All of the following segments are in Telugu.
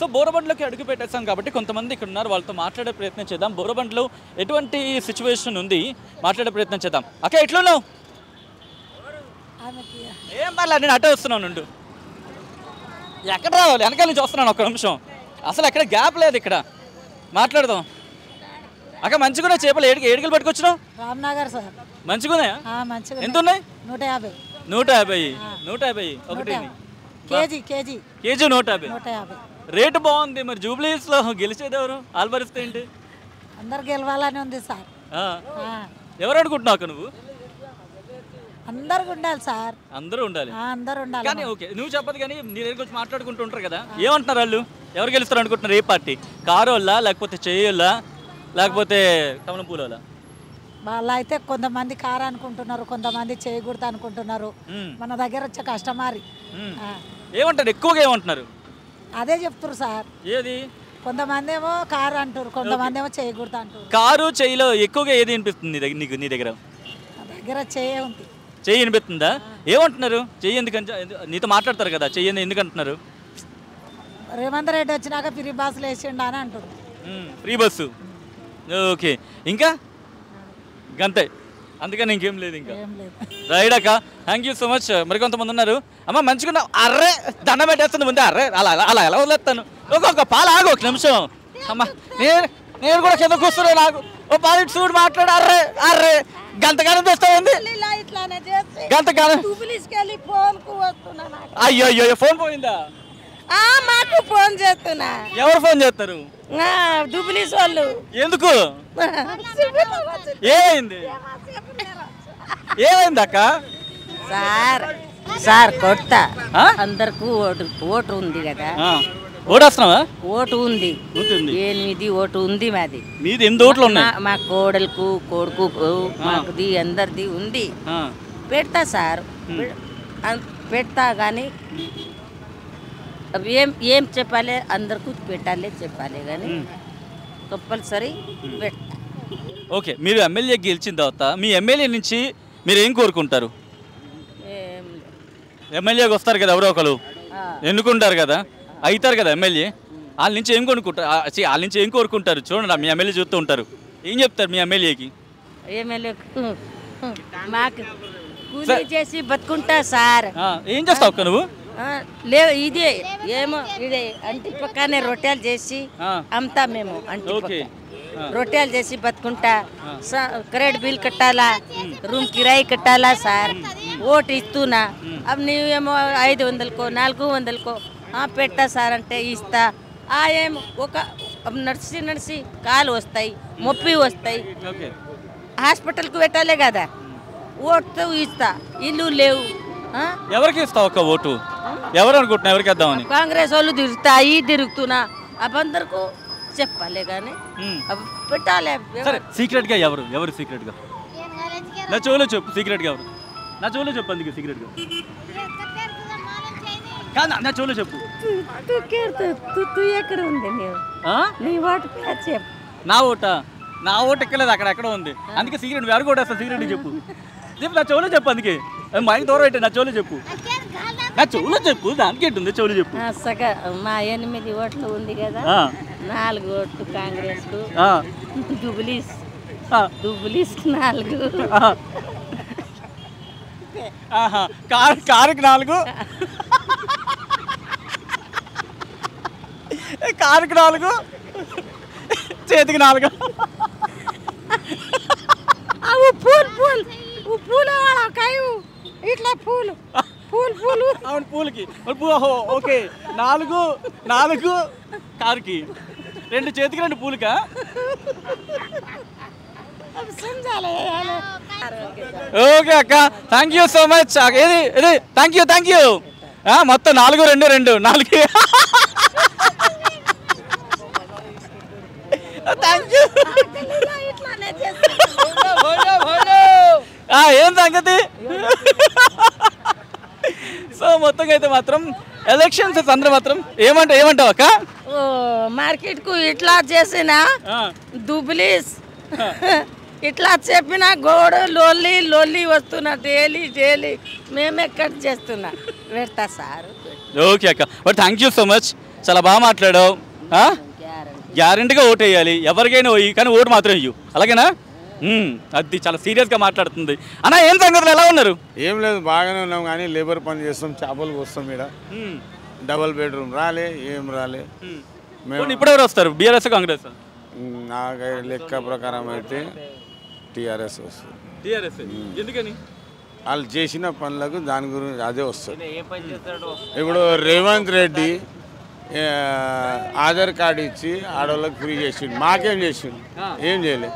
సో బోరబండ్లోకి అడుగు పెట్టేస్తాం కాబట్టి కొంతమంది ఇక్కడ ఉన్నారు, వాళ్ళతో మాట్లాడే ప్రయత్నం చేద్దాం. బోరబండ్లో ఎటువంటి సిచ్యువేషన్ ఉంది మాట్లాడే ప్రయత్నం చేద్దాం. అక్క ఎట్లున్నావు? ఏం పర్లేదు, నేను అటే వస్తున్నాను నుండు. ఎక్కడ రావాలి? వెనకాల నుంచి వస్తున్నాను, ఒక్క నిమిషం. అసలు ఎక్కడ గ్యాప్ లేదు, ఇక్కడ మాట్లాడదాం. అక్క మంచిగా చేపలు ఏడుగులు పట్టుకొచ్చినావు? రామ్నగర్ సార్. మంచిగున్నాయా? ఎంత ఉన్నాయి? 150. 150 150 ఒకటి కేజీ కేజీ కేజీ 150 రేటు బాగుంది. మరి జూబ్లీస్లో గెలిచేది ఎవరు? ఆల్బరిస్తే ఏంటి? అందరు గెలవాలని ఉంది సార్. ఎవరు అనుకుంటున్నావు అక్క నువ్వు? అందరు ఉండాలి సార్, అందరూ ఉండాలి. అందరు ఉండాలి. కానీ ఓకే, నువ్వు చెప్పదు కానీ నీ దగ్గర వచ్చి మాట్లాడుకుంటూ ఉంటారు కదా, ఏమంటున్నారు వాళ్ళు? ఎవరు గెలుస్తారు అనుకుంటున్నారు? ఏ పార్టీ? కారోళ్ళ, లేకపోతే చేయొళ్ళ, లేకపోతే కమలం పూల? వాళ్ళు అయితే కొంతమంది కారు అనుకుంటున్నారు, కొంతమంది చేయకూడదు అనుకుంటున్నారు. మన దగ్గర వచ్చే కస్టమర్ ఏమంటారు? ఎక్కువగా ఏమంటున్నారు? అదే చెప్తారు సార్. ఏది? కొంతమంది ఏమో కారు అంటారు, కొంతమంది ఏమో చేయకూడదు అంటారు. కారు చెయ్యిలో ఎక్కువగా ఏది వినిపిస్తుంది నీ దగ్గర? నా దగ్గర చెయ్యే ఉంది. చెయ్యి వినిపిస్తుందా? ఏమంటున్నారు? చెయ్యి ఎందుకంటే నీతో మాట్లాడతారు కదా, చెయ్యి ఎందుకు అంటున్నారు? రేవంత్ రెడ్డి వచ్చినాక ఫ్రీ బస్సులు వేసిండు అని అంటారు. Free bus, okay. ఇంకా అంతే, అందుకని ఇంకేం లేదు. ఇంకా రైట్ అక్క, థ్యాంక్ యూ సో మచ్. మరికొంతమంది ఉన్నారు. అమ్మ మంచిగా అర్రే దండ పెట్టేస్తుంది ముందే. అర్రే అలా అలా ఎలా వదిలేస్తాను? ఒక పాలు ఆగు, ఒక నిమిషం. అమ్మ నేను కూడా కింద కూర్చున్నా, నాకు ఓ పాలు చూడు మాట్లాడు. అర్రే అర్రే గంతగానం తెస్తామండి, గంతగానం. అయ్యో అయ్యో, ఫోన్ పోయిందా? మాకు ఫోన్ చేస్తున్నా. ఎవరు ఫోన్ చేస్తారు? దుబ్లీస్ వాళ్ళు. ఎందుకు? ఏమైంది? ఏమైంది అక్క? సార్ కొడతా, అందరికి ఓటు ఉంది కదా. ఓటేస్తున్నావా? ఓటు ఉంది, 8 ఓటు ఉంది మాది. మీది 8 ఓట్లు ఉన్నాయి? మా కోడలకు కొడుకు మాకుది అందరిది ఉంది. పెడతా సార్, పెడతా కానీ ఏం చెప్పాలి, అందరికి పెట్టాలి చెప్పాలి కానీ కంపల్సరీ పెడతా. ఓకే, మీరు ఎమ్మెల్యే గెలిచిన తర్వాత మీ ఎమ్మెల్యే నుంచి మీరు ఏం కోరుకుంటారు? ఎమ్మెల్యేకి వస్తారు కదా ఎవరో ఒకరు, ఎన్నుకుంటారు కదా, అవుతారు కదా ఎమ్మెల్యే, వాళ్ళ నుంచి ఏం కొనుక్కుంటారు? వాళ్ళ నుంచి ఏం కోరుకుంటారు? చూడండి, మీ ఎమ్మెల్యే చూస్తూ ఉంటారు, ఏం చెప్తారు మీ ఎమ్మెల్యేకి? ఎమ్మెల్యేకు మాకు కూలీ చేసి బతుకుంటా సార్. ఏం చేస్తావు అక్క నువ్వు? లేవు ఇదే ఏమో ఇదే అంటి పక్కనే రొట్టెలు చేసి అమ్ముతా మేము. అంటి రొట్టెలు చేసి బతుకుంటా. కరెంట్ బిల్ కట్టాలా, రూమ్ కిరాయి కట్టాలా సార్. ఓటు ఇస్తున్నా, అవి నీవేమో 500కో 400కో పెట్టా సార్ అంటే ఇస్తా. ఏమో ఒక నడిచి కాలు వస్తాయి, మొప్పి వస్తాయి, హాస్పిటల్కి పెట్టాలే కదా. ఓటుతో ఇస్తా, ఇల్లు లేవు. ఎవరికి ఇస్తావు ఒక ఓటు? ఎవరు అనుకుంటున్నా ఎవరికి ఇద్దామని? కాంగ్రెస్ వాళ్ళు తిరుగుతున్నా, అబందరికి చెప్పాలి కానీ పెట్టాలి. సీక్రెట్ గా ఎవరు సీక్రెట్ గా? నా చెవులో చెప్పు, సీక్రెట్ గా ఎవరు? నా చెవులో చెప్పు, అందుకే సీక్రెట్ గా కాదు, నా చెవులో చెప్పు. ఎక్కడ ఉంది నీ ఓటు చెప్పు. నా ఓటు ఎక్కలేదు, అక్కడ ఉంది, అందుకే సీక్రెట్. ఎవరు కూడా అసలు సీక్రెట్ చెప్పు, నా చెవులో చెప్పు. అందుకే మైండ్ దూరం అయితే నా చెవులో చెప్పు, నా చెవులో చెప్పు. దానికి ఏంటుంది, చెవులు చెప్పు. మా 8 ఓట్లు ఉంది కదా, 4 ఓట్లు కాంగ్రెస్ కు, జూబ్లీస్ 4. కారుకి 4, కారుకి 4, చేతికి 4. ఇట్లా పూలు అవును, పూలకి. ఓకే, 4 కారుకి, 2 చేతికి 2 పూలకా? ఓకే అక్క, థ్యాంక్ యూ సో మచ్. ఇది థ్యాంక్ యూ. మొత్తం 4 2 4. Thank you. ఏం సంగతి? సో మొత్తంగా అయితే మాత్రం ఎలక్షన్స్ అందరూ మాత్రం ఏమంటావు అక్క? మార్కెట్ కు ఇట్లా చేసిన దుబ్లీస్ ఇట్లా చెప్పిన గోడ లొల్లి వస్తున్నా డైలీ మేమే కట్ చేస్తున్నా పెడతా సార్. ఓకే అక్క, but thank you so much. చాలా బాగా మాట్లాడావు. గ్యారెంటీగా ఓటు వేయాలి, ఎవరికైనా పోయి, కానీ ఓటు మాత్రం ఇయ్యు, అలాగేనా? అది చాలా సీరియస్గా మాట్లాడుతుంది. అన్న ఏం సంగతులు, ఎలా ఉన్నారు? ఏం లేదు, బాగానే ఉన్నాం, కానీ లేబర్ పని చేస్తాం, చేపలు వస్తాం. ఇక్కడ డబుల్ బెడ్రూమ్ రాలే, ఏం రాలే. ఇప్పుడు ఎవరు వస్తారు, బీఆర్ఎస్ కాంగ్రెస్? నాకు లెక్క ప్రకారం అయితే టీఆర్ఎస్ వస్తుంది. టీఆర్ఎస్ ఎందుకని? వాళ్ళు చేసిన పనులకు దాని గురించి అదే వస్తుంది. ఇప్పుడు రేవంత్ రెడ్డి ఆధార్ కార్డు ఇచ్చి ఆడవాళ్ళకి ఫ్రీ చేసిండు, మాకేం చేసిండు? ఏం చేయలేదు.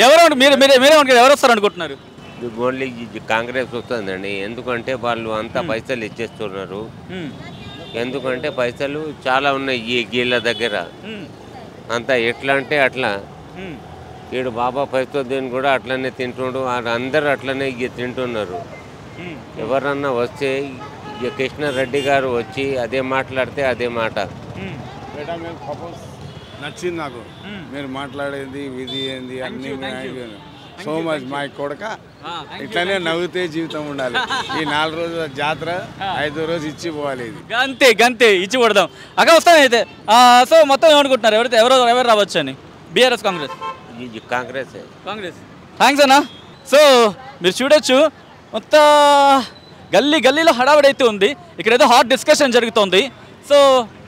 ఎవరు వస్తారు అనుకుంటున్నారు? ఓన్లీ కాంగ్రెస్ వస్తుందండి. ఎందుకంటే వాళ్ళు అంతా పైసలు ఇచ్చేస్తున్నారు. ఎందుకంటే పైసలు చాలా ఉన్నాయి ఈ గీళ్ళ దగ్గర. అంతా ఎట్లా అంటే అట్లా. ఈడు బాబా పైసలుద్దీన్ కూడా అట్లనే తింటుండు, అందరూ అట్లనే తింటున్నారు. ఎవరన్నా వస్తే ఇక కృష్ణారెడ్డి గారు వచ్చి అదే మాట్లాడితే అదే మాట. నచ్చింది నాకు మీరు మాట్లాడేది, విధి ఏంది అన్ని. సో మచ్ మా కొడక, ఇట్లానే నవ్వుతే జీవితం ఉండాలి. ఈ 4 రోజుల జాతర 5వ రోజు ఇచ్చి పోవాలి. ఇది గంతే గంతే, ఇచ్చి కొడదాం. అక్కడ వస్తాను అయితే. సో మొత్తం ఏమనుకుంటున్నారు, ఎవరు రావచ్చు అని? బీఆర్ఎస్ కాంగ్రెస్? కాంగ్రెస్. థ్యాంక్స్ అన్న. సో మీరు చూడొచ్చు, మొత్తం గల్లీలో హడావిడి అయితే ఉంది. ఇక్కడ ఏదో హాట్ డిస్కషన్ జరుగుతుంది. సో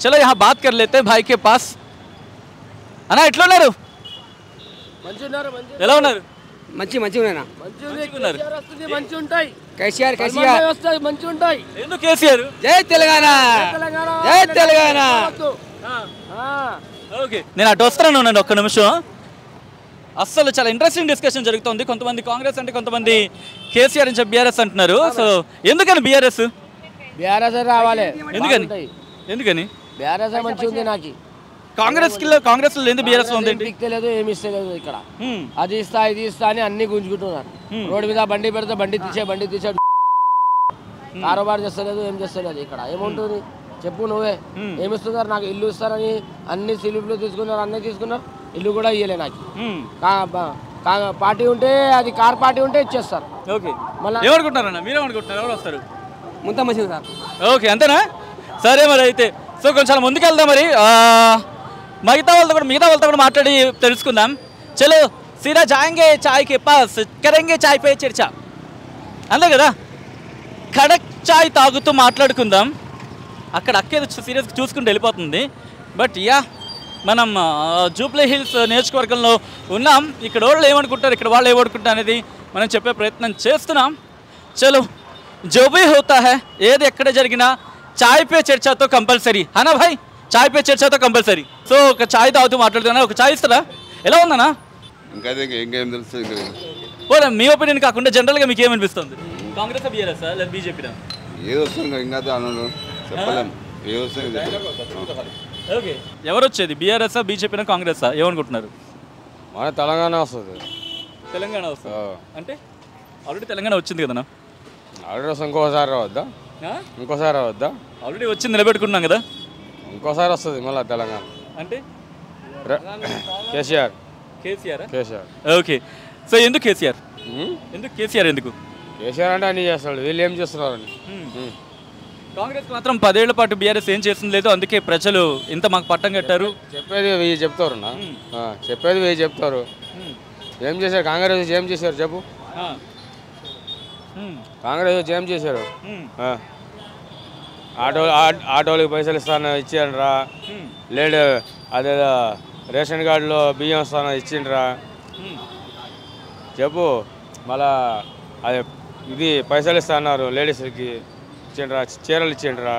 చలో యహా బాత్ కర్ లేతే భాయ్ కే పాస్. అన్న ఎట్లా ఉన్నారు? ఎలా ఉన్నారు? మంచిగా ఎందుకు కేసీఆర్? జై తెలంగాణ, జై తెలంగాణ. ఓకే, నేను అటు వస్తాను, ఉండండి ఒక్క నిమిషం. అస్సలు చాలా ఇంట్రెస్టింగ్ డిస్కషన్ జరుగుతుంది. కొంతమంది కాంగ్రెస్ అంటే, కొంతమంది కేసీఆర్ నుంచి బీఆర్ఎస్ అంటున్నారు. సో ఎందుకని బీఆర్ఎస్ రావాలి? ఎందుకని బీఆర్ఎస్ మంచిగా ఉంది. నాకు కాంగ్రెస్ ఎందుకు బీఆర్ఎస్ ఉంది? తెలియదు, ఏమి ఇస్తలేదు. ఇక్కడ అది ఇస్తా ఇది ఇస్తా అని అన్ని గుంజుకుంటున్నారు. రోడ్డు మీద బండి పెడితే బండి తీసే కారోబార్ చేస్తలేదు, ఏం చేస్తలేదు. ఇక్కడ ఏముంటుంది చెప్పు, నువ్వే ఏమిస్తున్నారు? నాకు ఇల్లు ఇస్తారని అన్ని స్లిప్లు తీసుకున్నారు, అన్నీ తీసుకున్నారు, ఇల్లు కూడా ఇయ్యలే నాకు. పార్టీ ఉంటే, అది కార్ పార్టీ ఉంటే ఇచ్చేస్తారు. ఓకే, మళ్ళీ ఏమనుకుంటున్నారన్న, మీరేమనుకుంటున్నారు? ఎవరు వస్తారు? ముంత మంచిది. ఓకే, అంతేనా? సరే మరి అయితే. సో కొంచెం ముందుకు వెళ్దాం. మరి మిగతా వాళ్ళతో కూడా మాట్లాడి తెలుసుకుందాం. చలో సీదా జాయింగే చాయ్ కే పాస్, కరెంగే చాయ్ పే చర్చ, అంతే కదా? కడక్ చాయ్ తాగుతూ మాట్లాడుకుందాం. అక్కడ అక్కేది సీరియస్గా చూసుకుంటూ వెళ్ళిపోతుంది. బట్ మనం జూబ్లీ హిల్స్ నియోజకవర్గంలో ఉన్నాం. ఇక్కడ వాళ్ళు ఏమనుకుంటారు, ఇక్కడ వాళ్ళు ఏమనుకుంటారు అనేది మనం చెప్పే ప్రయత్నం చేస్తున్నాం. చలో జో భీ హోతా హై, ఏది ఎక్కడ జరిగినా చాయ్ పే చర్చతో కంపల్సరీ. అనా భాయ్, చాయ్ పే చర్చతో కంపల్సరీ. సో ఒక చాయ్ తాగుతూ మాట్లాడుతున్నా, ఒక చాయ్ ఇస్తారా? ఎలా ఉందన్నా? ఇంకా ఇంకేం తెలుస్తుంది? మీ ఒపీనియన్ కాకుండా జనరల్గా మీకు ఏమనిపిస్తుంది? కాంగ్రెస్ బీఆర్ఎస్ లేదా బీజేపీ? ఏది వస్తుంది ఇంకా చెప్పలేము. ఏది వస్తుంది? ఓకే, ఎవరు వచ్చేది, బీఆర్ఎస్ బీజేపీ కాంగ్రెస్? ఏమనుకుంటున్నారు? మన తెలంగాణ వస్తుంది. తెలంగాణ వస్తుంది అంటే ఆల్రెడీ తెలంగాణ వచ్చింది కదన్నా. ఆల్రెడీ ఇంకోసారి రావద్దా? ఇంకోసారి రావద్దా? ఆల్రెడీ వచ్చింది, నిలబెట్టుకున్నాం కదా. ఇంకోసారి వస్తుంది మళ్ళీ తెలంగాణ అంటే కేసీఆర్. ఓకే, సో ఎందుకు కేసీఆర్? ఎందుకు కేసీఆర్ అంటే అన్ని చేస్తాడు, వీళ్ళు ఏం చేస్తున్నారని. కాంగ్రెస్ మాత్రం 10 ఏళ్ల పాటు బీఆర్ఎస్ ఏం చేస్తుంది లేదు, అందుకే ప్రజలు ఇంత మాకు పట్టం కట్టారు. చెప్పేది 1000 చెప్తారు, చెప్పేది 1000 చెప్తారు. ఏం చేశారు కాంగ్రెస్? ఏం చేశారు చెప్పు? కాంగ్రెస్ ఏం చేశారు? ఆటోలకి పైసలు ఇస్తాను ఇచ్చిండ్రా, లేడు అదేదో రేషన్ కార్డులో బియ్యం ఇస్తాను ఇచ్చిండ్రా చెప్పు. మళ్ళా అదే ఇది పైసలు ఇస్తా అన్నారు లేడీస్కి, ఇచ్చిండ్రా? చీరలు ఇచ్చిండ్రా?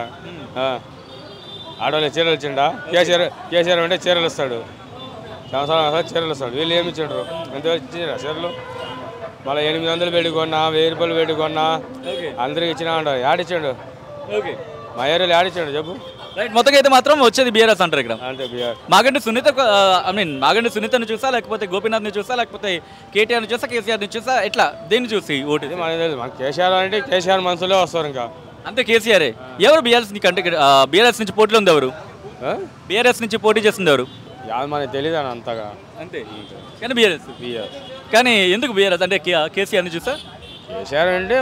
ఆడవాళ్ళకి చీరలు ఇచ్చిండా? కేసీఆర్ అంటే చీరలు ఇస్తాడు, సంవత్సరం చీరలు ఇస్తాడు. వీళ్ళు ఏమి ఇచ్చిండ్రు? ఎంత ఇచ్చిండ్రా చీరలు? మళ్ళీ 800 పెట్టి కొన్నా, 1000 రూపాయలు పెట్టి కొన్నా, అందరికి ఇచ్చినా అంట. యాడిచ్చాడు? మా ఏరియాలో యాడిచ్చాడు చెప్పు? రైట్, మొత్తం అయితే మాత్రం వచ్చేది బీఆర్ఎస్ అంటారు ఇక్కడ. అంటే బీఆర్ మాగంటి సునీతను చూసా, లేకపోతే గోపీనాథ్ని చూసా, లేకపోతే కేటీఆర్ని చూసా, కేసీఆర్ని చూసా, ఎట్లా దేన్ని చూసి ఓటు? మనకు కేసీఆర్ అంటే కేసీఆర్ మనసులో వస్తారు ఇంకా అంతే. కేసీఆరే. ఎవరు బీఆర్ఎస్ కంటే బీఆర్ఎస్ నుంచి పోటీలో ఉంది? ఎవరు బీఆర్ఎస్ నుంచి పోటీ చేస్తుంది? ఎవరు మనకు తెలియదు అని అంతగా. అంతే, కానీ బీఆర్ఎస్. కానీ ఎందుకు బీఆర్ఎస్ అంటే కేసీఆర్ని చూసా? కేసీఆర్ అంటే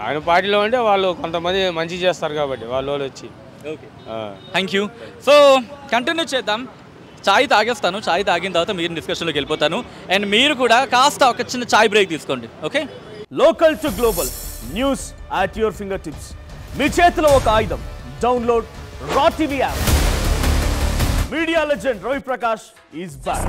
ఆయన పార్టీలో అంటే వాళ్ళు కొంతమంది మంచి చేస్తారు కాబట్టి వాళ్ళు వచ్చి okay thank you. So continue చేద్దాం. చాయ్ తాగేస్తాను, చాయ్ తాగిన తర్వాత మీరు డిస్కషన్లోకి వెళ్ళిపోతాను. అండ్ మీరు కూడా కాస్త ఒక చిన్న చాయ్ బ్రేక్ తీసుకోండి. Okay, local to global news at your finger tips. మీ చేతిలో ఒక ఆయుధం. Download Raw TV app. Media legend Ravi Prakash is back.